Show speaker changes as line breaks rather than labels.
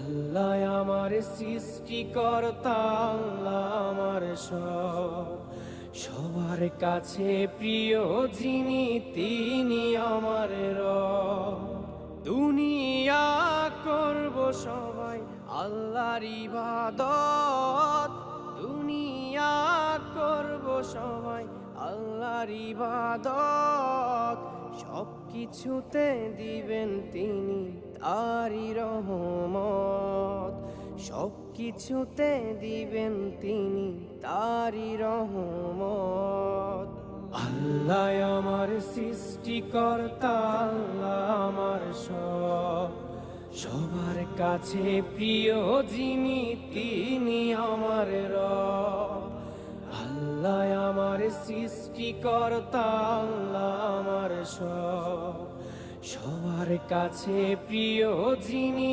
আল্লাহ আমার সৃষ্টিকর্তা, আল্লাহ আমার সব, সবার কাছে প্রিয় যিনি তিনি আমার রব। দুনিয়া করব সবাই আল্লাহর ইবাদত, দুনিয়া করব সবাই আল্লাহর ইবাদত, সব কিছুতে দিবেন তিনি তারি রহমত, সব কিছুতে দিবেন তিনি তারি রহমত। আল্লাহ আমার সৃষ্টিকর্তা, আল্লাহ আমার সব, সবার কাছে প্রিয় যিনি তিনি আমার রব। আল্লাহ আমার সৃষ্টিকর্তা, আল্লাহ আমার সব, সবার কাছে প্রিয় যিনি